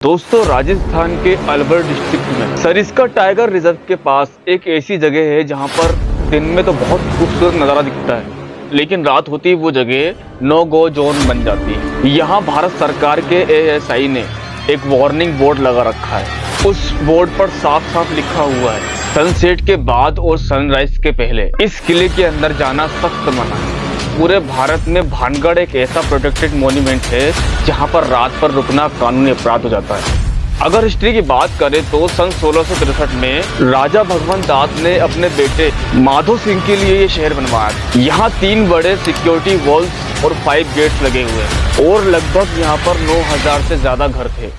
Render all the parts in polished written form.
दोस्तों, राजस्थान के अलवर डिस्ट्रिक्ट में सरिस्का टाइगर रिजर्व के पास एक ऐसी जगह है जहां पर दिन में तो बहुत खूबसूरत नज़ारा दिखता है, लेकिन रात होती ही वो जगह नो गो जोन बन जाती है। यहाँ भारत सरकार के ASI ने एक वार्निंग बोर्ड लगा रखा है। उस बोर्ड पर साफ साफ लिखा हुआ है, सनसेट के बाद और सनराइज के पहले इस किले के अंदर जाना सख्त मना है। पूरे भारत में भानगढ़ एक ऐसा प्रोटेक्टेड मॉन्यूमेंट है जहां पर रात पर रुकना कानूनी अपराध हो जाता है। अगर हिस्ट्री की बात करें तो सन 1663 में राजा भगवंत दास ने अपने बेटे माधो सिंह के लिए ये शहर बनवाया। यहाँ 3 बड़े सिक्योरिटी वॉल्स और 5 गेट्स लगे हुए हैं और लगभग यहाँ पर 9000 से ज्यादा घर थे।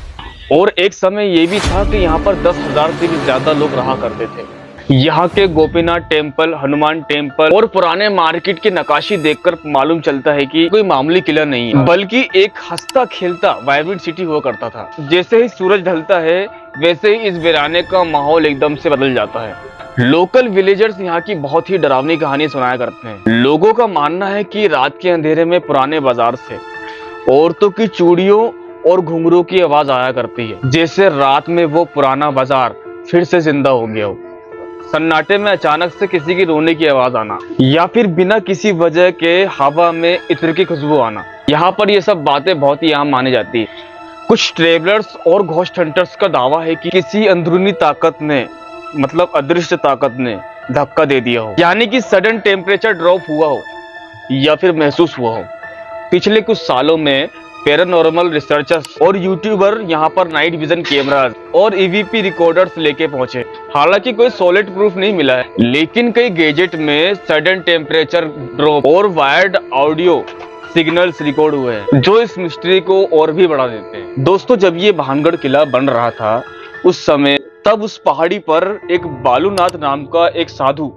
और एक समय ये भी था कि यहाँ पर 10,000 से भी ज्यादा लोग रहा करते थे। यहाँ के गोपीनाथ टेम्पल, हनुमान टेम्पल और पुराने मार्केट की नक्काशी देखकर मालूम चलता है कि कोई मामूली किला नहीं है, बल्कि एक हंसता खेलता वाइब्रेंट सिटी हुआ करता था। जैसे ही सूरज ढलता है वैसे ही इस वीराने का माहौल एकदम से बदल जाता है। लोकल विलेजर्स यहाँ की बहुत ही डरावनी कहानी सुनाया करते हैं। लोगों का मानना है कि रात के अंधेरे में पुराने बाजार से औरतों की चूड़ियों और घुंघरू की आवाज आया करती है, जैसे रात में वो पुराना बाजार फिर से जिंदा हो गया हो। सन्नाटे में अचानक से किसी की रोने की आवाज आना या फिर बिना किसी वजह के हवा में इत्र की खुशबू आना, यहाँ पर ये सब बातें बहुत ही आम मानी जाती है। कुछ ट्रेवलर्स और घोस्ट हंटर्स का दावा है कि किसी अंदरूनी ताकत ने, मतलब अदृश्य ताकत ने धक्का दे दिया हो, यानी कि सडन टेम्परेचर ड्रॉप हुआ हो या फिर महसूस हुआ हो। पिछले कुछ सालों में पैरानॉर्मल रिसर्चर्स और यूट्यूबर यहाँ पर नाइट विजन कैमरास और EVP रिकॉर्डर्स लेके पहुंचे। हालांकि कोई सॉलिड प्रूफ नहीं मिला है, लेकिन कई गैजेट में सडन टेम्परेचर ड्रॉप और वायर्ड ऑडियो सिग्नल्स रिकॉर्ड हुए हैं, जो इस मिस्ट्री को और भी बढ़ा देते हैं। दोस्तों, जब ये भानगढ़ किला बन रहा था उस समय, तब उस पहाड़ी पर एक बालूनाथ नाम का एक साधु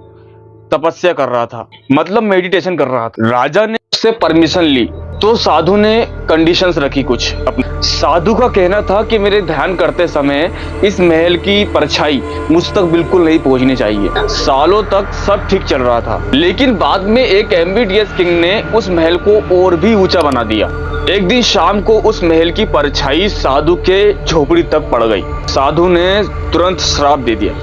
तपस्या कर रहा था, मतलब मेडिटेशन कर रहा था। राजा ने उससे परमिशन ली तो साधु ने कंडीशंस रखी कुछ। साधु का कहना था कि मेरे ध्यान करते समय इस महल की परछाई मुझ तक बिल्कुल नहीं पहुंचनी चाहिए। सालों तक सब ठीक चल रहा था, लेकिन बाद में एक एम्बिडियस किंग ने उस महल को और भी ऊंचा बना दिया। एक दिन शाम को उस महल की परछाई साधु के झोपड़ी तक पड़ गई। साधु ने तुरंत श्राप दे दिया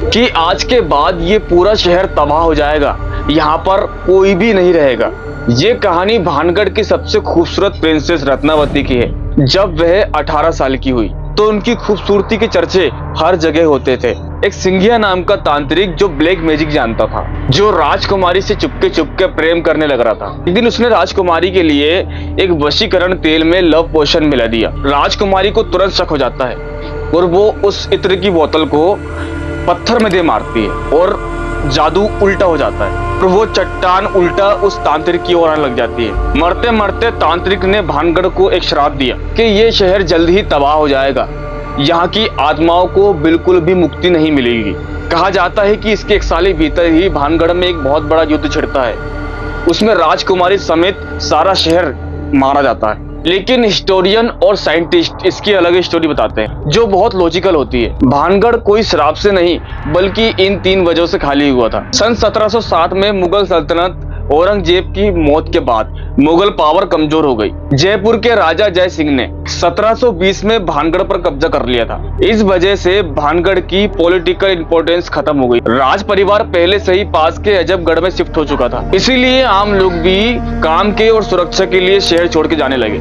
कि आज के बाद ये पूरा शहर तबाह हो जाएगा, यहाँ पर कोई भी नहीं रहेगा। ये कहानी भानगढ़ की सबसे खूबसूरत प्रिंसेस रत्नावती की है। जब वह 18 साल की हुई तो उनकी खूबसूरती के चर्चे हर जगह होते थे। एक सिंघिया नाम का तांत्रिक जो ब्लैक मैजिक जानता था, जो राजकुमारी से चुपके प्रेम करने लग रहा था। एक दिन उसने राजकुमारी के लिए एक वशीकरण तेल में लव पोशन मिला दिया। राजकुमारी को तुरंत शक हो जाता है और वो उस इत्र की बोतल को पत्थर में दे मारती है और जादू उल्टा हो जाता है और वो चट्टान उल्टा उस तांत्रिक की ओर आने लग जाती है। मरते मरते तांत्रिक ने भानगढ़ को एक श्राप दिया कि ये शहर जल्द ही तबाह हो जाएगा, यहाँ की आत्माओं को बिल्कुल भी मुक्ति नहीं मिलेगी। कहा जाता है कि इसके 1 साल भीतर ही भानगढ़ में एक बहुत बड़ा युद्ध छिड़ता है, उसमें राजकुमारी समेत सारा शहर मारा जाता है। लेकिन हिस्टोरियन और साइंटिस्ट इसकी अलग स्टोरी बताते हैं, जो बहुत लॉजिकल होती है। भानगढ़ कोई श्राप से नहीं, बल्कि इन 3 वजहों से खाली हुआ था। सन 1707 में मुगल सल्तनत औरंगजेब की मौत के बाद मुगल पावर कमजोर हो गई। जयपुर के राजा जय सिंह ने 1720 में भानगढ़ पर कब्जा कर लिया था। इस वजह से भानगढ़ की पॉलिटिकल इंपॉर्टेंस खत्म हो गई। राज परिवार पहले से ही पास के अजबगढ़ में शिफ्ट हो चुका था, इसीलिए आम लोग भी काम के और सुरक्षा के लिए शहर छोड़ के जाने लगे।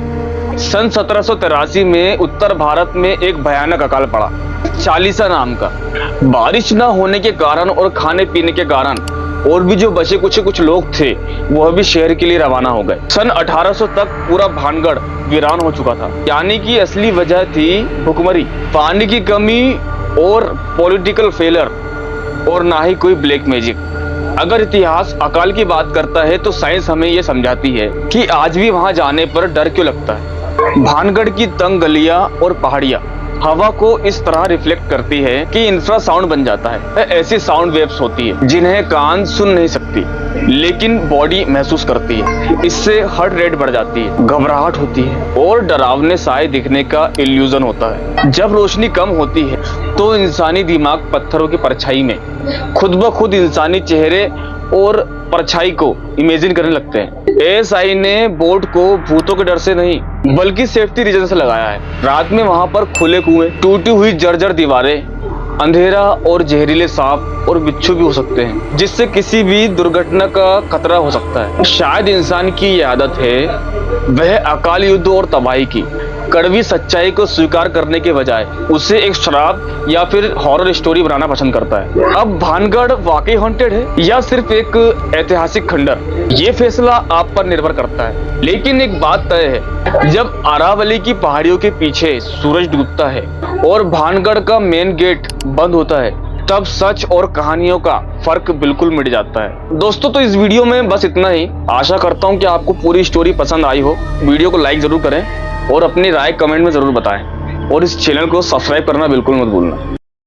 सन 1783 में उत्तर भारत में एक भयानक अकाल पड़ा, चालीसा नाम का। बारिश न होने के कारण और खाने पीने के कारण और भी जो बचे कुछ लोग थे वह भी शहर के लिए रवाना हो गए। सन 1800 तक पूरा भानगढ़ वीरान हो चुका था, यानी कि असली वजह थी भुखमरी, पानी की कमी और पॉलिटिकल फेलियर, और ना ही कोई ब्लैक मैजिक। अगर इतिहास अकाल की बात करता है तो साइंस हमें यह समझाती है कि आज भी वहां जाने पर डर क्यों लगता है। भानगढ़ की तंग गलियां और पहाड़ियां हवा को इस तरह रिफ्लेक्ट करती है कि इंफ्रासाउंड बन जाता है। ऐसी साउंड वेव्स होती है जिन्हें कान सुन नहीं सकती, लेकिन बॉडी महसूस करती है। इससे हार्ट रेट बढ़ जाती है, घबराहट होती है और डरावने साए दिखने का इल्यूजन होता है। जब रोशनी कम होती है तो इंसानी दिमाग पत्थरों की परछाई में खुद ब खुद इंसानी चेहरे और परछाई को इमेजिन करने लगते हैं। एएसआई ने बोर्ड को भूतों के डर से नहीं बल्कि सेफ्टी रीजन से लगाया है। रात में वहां पर खुले कुएं, टूटी हुई जर्जर दीवारें, अंधेरा और जहरीले सांप और बिच्छू भी हो सकते हैं, जिससे किसी भी दुर्घटना का खतरा हो सकता है। शायद इंसान की ये आदत है, वह अकाल युद्ध और तबाही की कड़वी सच्चाई को स्वीकार करने के बजाय उसे एक शराब या फिर हॉरर स्टोरी बनाना पसंद करता है। अब भानगढ़ वाकई हॉन्टेड है या सिर्फ एक ऐतिहासिक खंडर, ये फैसला आप पर निर्भर करता है। लेकिन एक बात तय है, जब अरावली की पहाड़ियों के पीछे सूरज डूबता है और भानगढ़ का मेन गेट बंद होता है, तब सच और कहानियों का फर्क बिल्कुल मिट जाता है। दोस्तों, तो इस वीडियो में बस इतना ही। आशा करता हूँ कि आपको पूरी स्टोरी पसंद आई हो। वीडियो को लाइक जरूर करें और अपनी राय कमेंट में जरूर बताएं और इस चैनल को सब्सक्राइब करना बिल्कुल मत भूलना।